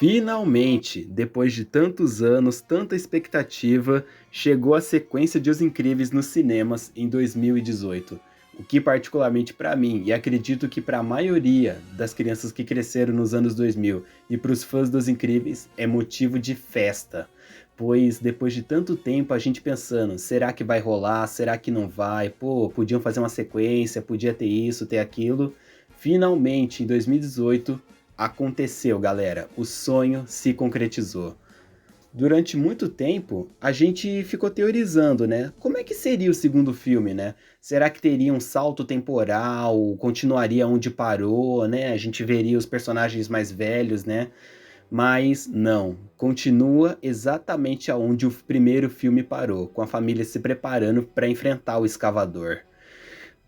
Finalmente, depois de tantos anos, tanta expectativa, chegou a sequência de Os Incríveis nos cinemas em 2018. O que particularmente para mim, e acredito que para a maioria das crianças que cresceram nos anos 2000 e para os fãs dos Incríveis, é motivo de festa. Pois depois de tanto tempo a gente pensando, será que vai rolar? Será que não vai? Pô, podiam fazer uma sequência, podia ter isso, ter aquilo. Finalmente, em 2018, aconteceu, galera. O sonho se concretizou. Durante muito tempo, a gente ficou teorizando, né? Como é que seria o segundo filme, né? Será que teria um salto temporal? Continuaria onde parou, né? A gente veria os personagens mais velhos, né? Mas não, continua exatamente aonde o primeiro filme parou, com a família se preparando para enfrentar o escavador.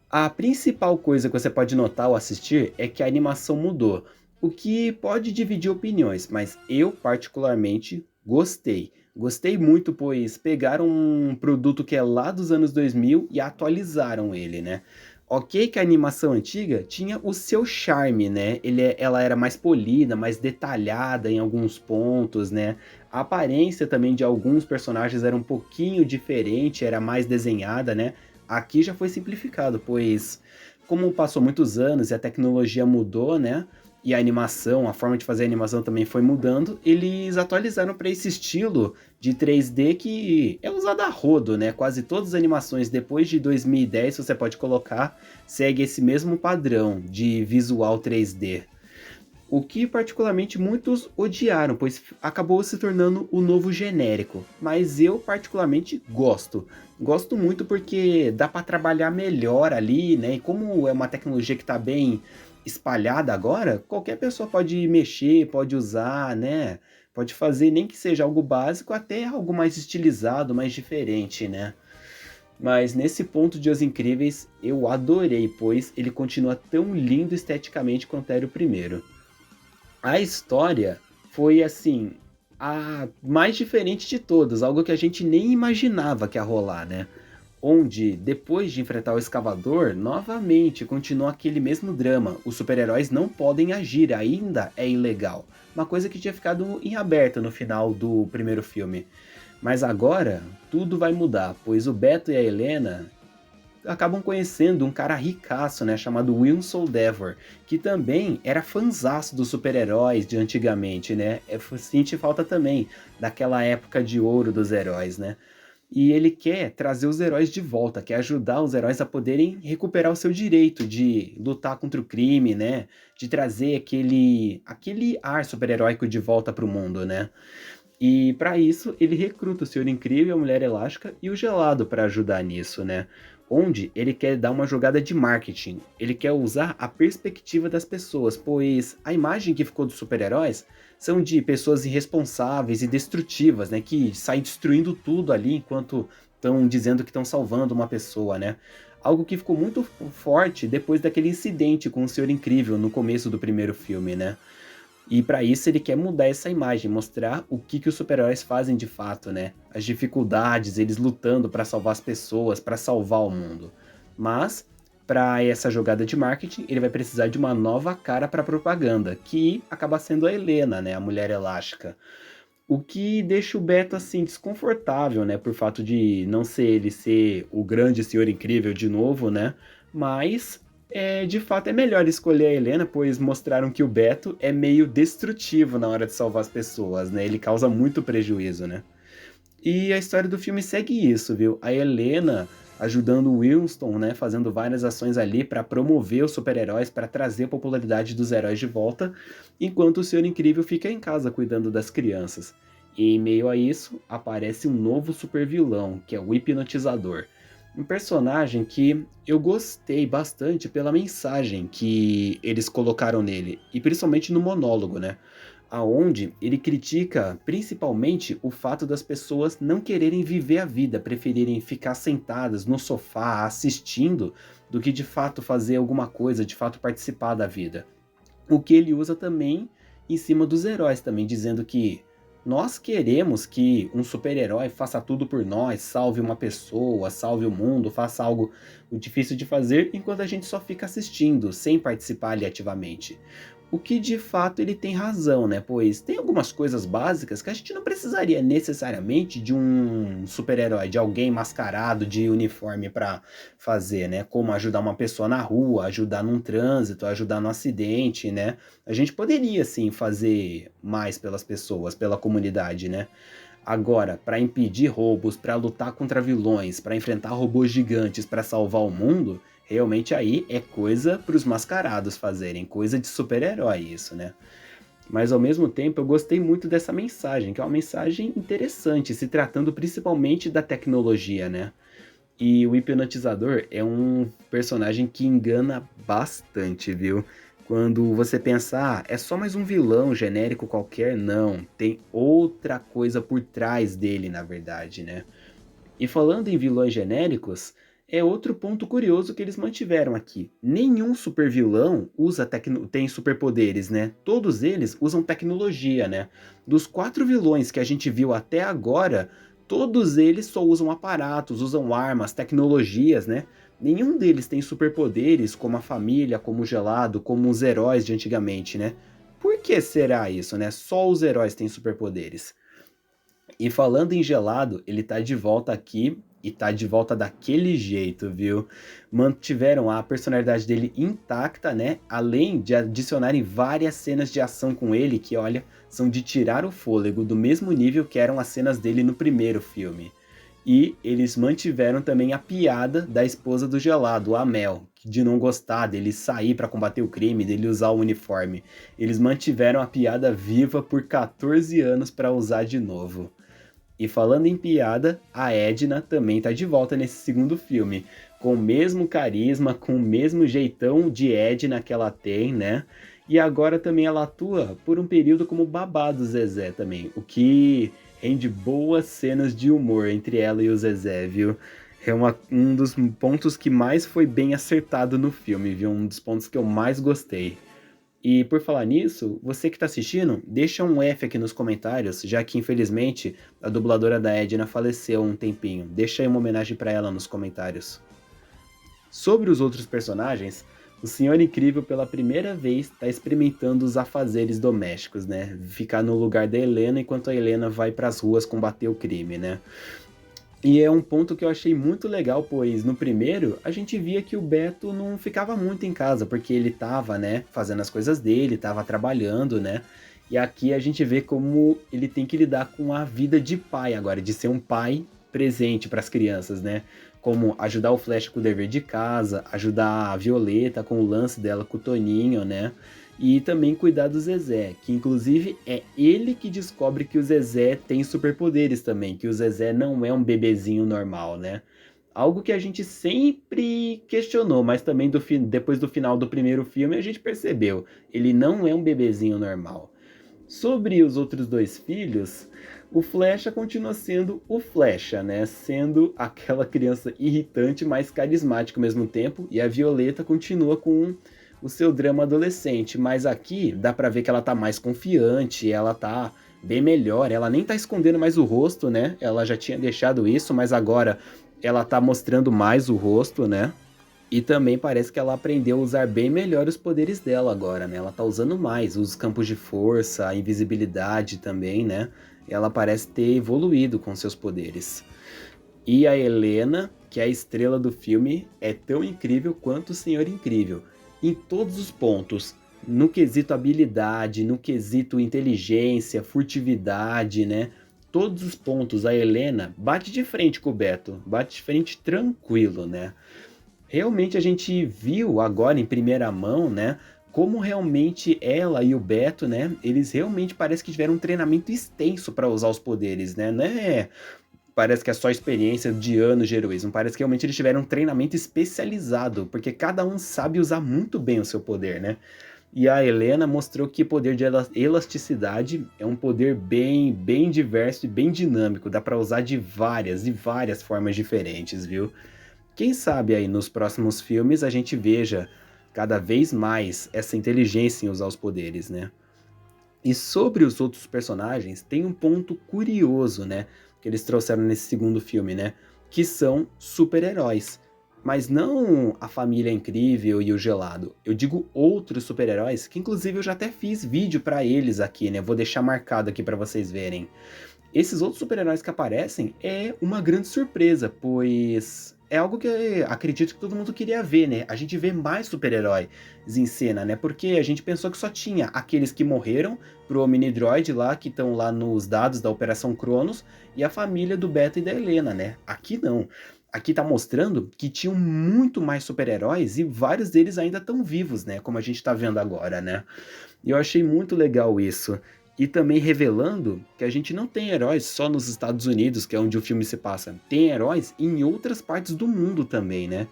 A principal coisa que você pode notar ao assistir é que a animação mudou, o que pode dividir opiniões, mas eu particularmente gostei. Gostei muito, pois pegaram um produto que é lá dos anos 2000 e atualizaram ele, né? Ok que a animação antiga tinha o seu charme, né? Ela era mais polida, mais detalhada em alguns pontos, né? A aparência também de alguns personagens era um pouquinho diferente, era mais desenhada, né? Aqui já foi simplificado, pois como passou muitos anos e a tecnologia mudou, né? E a animação, a forma de fazer a animação também foi mudando, eles atualizaram para esse estilo de 3D que é usado a rodo, né? Quase todas as animações depois de 2010, você pode colocar, segue esse mesmo padrão de visual 3D. O que particularmente muitos odiaram, pois acabou se tornando o novo genérico. Mas eu particularmente gosto. Gosto muito porque dá para trabalhar melhor ali, né? E como é uma tecnologia que está bem espalhada agora, qualquer pessoa pode mexer, pode usar, né? Pode fazer nem que seja algo básico, até algo mais estilizado, mais diferente, né? Mas nesse ponto de Os Incríveis eu adorei, pois ele continua tão lindo esteticamente quanto era o primeiro. A história foi assim, a mais diferente de todas, algo que a gente nem imaginava que ia rolar, né? Onde, depois de enfrentar o escavador, novamente continua aquele mesmo drama. Os super-heróis não podem agir, ainda é ilegal. Uma coisa que tinha ficado em aberto no final do primeiro filme. Mas agora, tudo vai mudar, pois o Beto e a Helena acabam conhecendo um cara ricaço, né, chamado Wilson Devor, que também era fanzaço dos super-heróis de antigamente, né? Sente falta também daquela época de ouro dos heróis, né? E ele quer trazer os heróis de volta, quer ajudar os heróis a poderem recuperar o seu direito de lutar contra o crime, né? De trazer aquele ar super-heróico de volta para o mundo, né? E para isso, ele recruta o Senhor Incrível, a Mulher Elástica e o Gelado para ajudar nisso, né? Onde ele quer dar uma jogada de marketing. Ele quer usar a perspectiva das pessoas, pois a imagem que ficou dos super-heróis são de pessoas irresponsáveis e destrutivas, né? Que saem destruindo tudo ali enquanto estão dizendo que estão salvando uma pessoa, né? Algo que ficou muito forte depois daquele incidente com o Senhor Incrível no começo do primeiro filme, né? E para isso ele quer mudar essa imagem, mostrar o que os super-heróis fazem de fato, né? As dificuldades, eles lutando para salvar as pessoas, para salvar o mundo. Mas para essa jogada de marketing, ele vai precisar de uma nova cara para propaganda, que acaba sendo a Helena, né, a Mulher Elástica. O que deixa o Beto assim desconfortável, né, por fato de não ser ele ser o grande Senhor Incrível de novo, né? Mas de fato é melhor escolher a Helena, pois mostraram que o Beto é meio destrutivo na hora de salvar as pessoas, né? Ele causa muito prejuízo, né? E a história do filme segue isso, viu? A Helena ajudando o Winston, né, fazendo várias ações ali para promover os super-heróis, para trazer a popularidade dos heróis de volta, enquanto o Senhor Incrível fica em casa cuidando das crianças. E em meio a isso, aparece um novo super-vilão, que é o Hipnotizador. Um personagem que eu gostei bastante pela mensagem que eles colocaram nele, e principalmente no monólogo, né? Aonde ele critica principalmente o fato das pessoas não quererem viver a vida, preferirem ficar sentadas no sofá assistindo, do que de fato fazer alguma coisa, de fato participar da vida. O que ele usa também em cima dos heróis também, dizendo que nós queremos que um super-herói faça tudo por nós, salve uma pessoa, salve o mundo, faça algo difícil de fazer, enquanto a gente só fica assistindo, sem participar ali ativamente. O que de fato ele tem razão, né? Pois tem algumas coisas básicas que a gente não precisaria necessariamente de um super-herói, de alguém mascarado de uniforme para fazer, né? Como ajudar uma pessoa na rua, ajudar num trânsito, ajudar no acidente, né? A gente poderia sim fazer mais pelas pessoas, pela comunidade, né? Agora, para impedir roubos, para lutar contra vilões, para enfrentar robôs gigantes, para salvar o mundo, realmente aí é coisa para os mascarados fazerem, coisa de super-herói isso, né? Mas ao mesmo tempo eu gostei muito dessa mensagem, que é uma mensagem interessante, se tratando principalmente da tecnologia, né? E o hipnotizador é um personagem que engana bastante, viu? Quando você pensar, é só mais um vilão genérico qualquer, não. Tem outra coisa por trás dele, na verdade, né? E falando em vilões genéricos, é outro ponto curioso que eles mantiveram aqui. Nenhum supervilão tem superpoderes, né? Todos eles usam tecnologia, né? Dos 4 vilões que a gente viu até agora, todos eles só usam aparatos, usam armas, tecnologias, né? Nenhum deles tem superpoderes como a família, como o gelado, como os heróis de antigamente, né? Por que será isso, né? Só os heróis têm superpoderes. E falando em gelado, ele tá de volta aqui e tá de volta daquele jeito, viu? Mantiveram a personalidade dele intacta, né? Além de adicionarem várias cenas de ação com ele que, olha, são de tirar o fôlego, do mesmo nível que eram as cenas dele no primeiro filme. E eles mantiveram também a piada da esposa do gelado, a Mel, de não gostar dele sair para combater o crime, dele usar o uniforme. Eles mantiveram a piada viva por 14 anos para usar de novo. E falando em piada, a Edna também tá de volta nesse segundo filme, com o mesmo carisma, com o mesmo jeitão de Edna que ela tem, né? E agora também ela atua por um período como babá do Zezé também, o que rende boas cenas de humor entre ela e o Zezé, viu? É um dos pontos que mais foi bem acertado no filme, viu? Um dos pontos que eu mais gostei. E por falar nisso, você que está assistindo, deixa um F aqui nos comentários, já que infelizmente a dubladora da Edna faleceu há um tempinho. Deixa aí uma homenagem para ela nos comentários. Sobre os outros personagens, o Senhor Incrível pela primeira vez está experimentando os afazeres domésticos, né? Ficar no lugar da Helena enquanto a Helena vai para as ruas combater o crime, né? E é um ponto que eu achei muito legal, pois no primeiro a gente via que o Beto não ficava muito em casa, porque ele tava, né, fazendo as coisas dele, tava trabalhando, né? E aqui a gente vê como ele tem que lidar com a vida de pai agora, de ser um pai presente para as crianças, né? Como ajudar o Flash com o dever de casa, ajudar a Violeta com o lance dela com o Toninho, né? E também cuidar do Zezé, que inclusive é ele que descobre que o Zezé tem superpoderes também, que o Zezé não é um bebezinho normal, né? Algo que a gente sempre questionou, mas também depois do final do primeiro filme a gente percebeu, ele não é um bebezinho normal. Sobre os outros dois filhos, o Flecha continua sendo o Flecha, né? Sendo aquela criança irritante, mas carismática ao mesmo tempo, e a Violeta continua com o seu drama adolescente, mas aqui dá pra ver que ela tá mais confiante, ela tá bem melhor, ela nem tá escondendo mais o rosto, né? Ela já tinha deixado isso, mas agora ela tá mostrando mais o rosto, né? E também parece que ela aprendeu a usar bem melhor os poderes dela agora, né? Ela tá usando mais os campos de força, a invisibilidade também, né? Ela parece ter evoluído com seus poderes. E a Helena, que é a estrela do filme, é tão incrível quanto o Senhor Incrível. Em todos os pontos. No quesito habilidade, no quesito inteligência, furtividade, né? Todos os pontos a Helena bate de frente com o Beto. Bate de frente tranquilo, né? Realmente a gente viu agora em primeira mão, né? Como realmente ela e o Beto, né? Eles realmente parece que tiveram um treinamento extenso para usar os poderes, né? Não é parece que é só experiência de anos de heroísmo. Parece que realmente eles tiveram um treinamento especializado, porque cada um sabe usar muito bem o seu poder, né? E a Helena mostrou que poder de elasticidade é um poder bem diverso e bem dinâmico. Dá para usar de várias e várias formas diferentes, viu? Quem sabe aí nos próximos filmes a gente veja cada vez mais essa inteligência em usar os poderes, né? E sobre os outros personagens, tem um ponto curioso, né? Que eles trouxeram nesse segundo filme, né? Que são super-heróis. Mas não a Família Incrível e o Gelado. Eu digo outros super-heróis que inclusive eu já até fiz vídeo pra eles aqui, né, vou deixar marcado aqui pra vocês verem. Esses outros super-heróis que aparecem é uma grande surpresa, pois é algo que acredito que todo mundo queria ver, né? A gente vê mais super-heróis em cena, né? Porque a gente pensou que só tinha aqueles que morreram pro Mini-Droid lá, que estão lá nos dados da Operação Cronos, e a família do Beta e da Helena, né? Aqui não. Aqui tá mostrando que tinham muito mais super-heróis e vários deles ainda estão vivos, né? Como a gente tá vendo agora, né? E eu achei muito legal isso. E também revelando que a gente não tem heróis só nos Estados Unidos, que é onde o filme se passa. Tem heróis em outras partes do mundo também, né?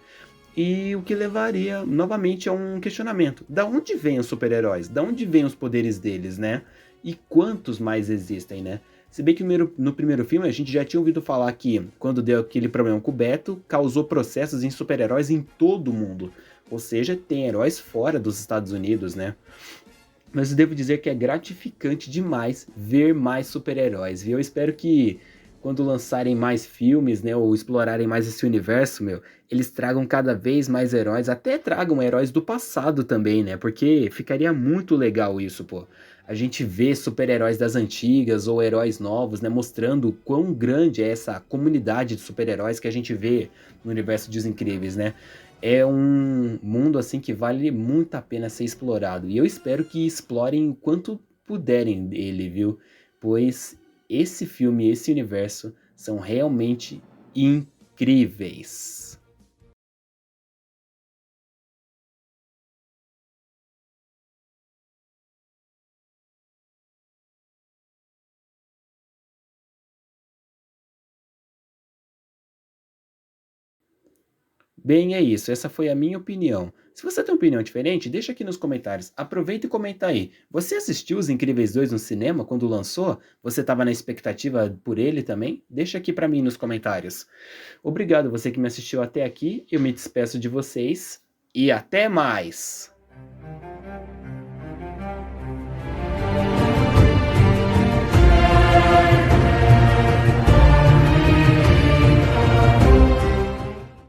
E o que levaria novamente a um questionamento. Da onde vêm os super-heróis? Da onde vêm os poderes deles, né? E quantos mais existem, né? Se bem que no primeiro filme a gente já tinha ouvido falar que, quando deu aquele problema com o Beto, causou processos em super-heróis em todo o mundo. Ou seja, tem heróis fora dos Estados Unidos, né? Mas eu devo dizer que é gratificante demais ver mais super-heróis, viu? Eu espero que quando lançarem mais filmes, né, ou explorarem mais esse universo, meu, eles tragam cada vez mais heróis, até tragam heróis do passado também, né? Porque ficaria muito legal isso, pô. A gente vê super-heróis das antigas ou heróis novos, né, mostrando o quão grande é essa comunidade de super-heróis que a gente vê no universo dos Incríveis, né? É um mundo assim que vale muito a pena ser explorado. E eu espero que explorem o quanto puderem dele, viu? Pois esse filme, esse universo são realmente incríveis. Bem, é isso. Essa foi a minha opinião. Se você tem uma opinião diferente, deixa aqui nos comentários. Aproveita e comenta aí. Você assistiu Os Incríveis 2 no cinema quando lançou? Você estava na expectativa por ele também? Deixa aqui pra mim nos comentários. Obrigado você que me assistiu até aqui. Eu me despeço de vocês e até mais.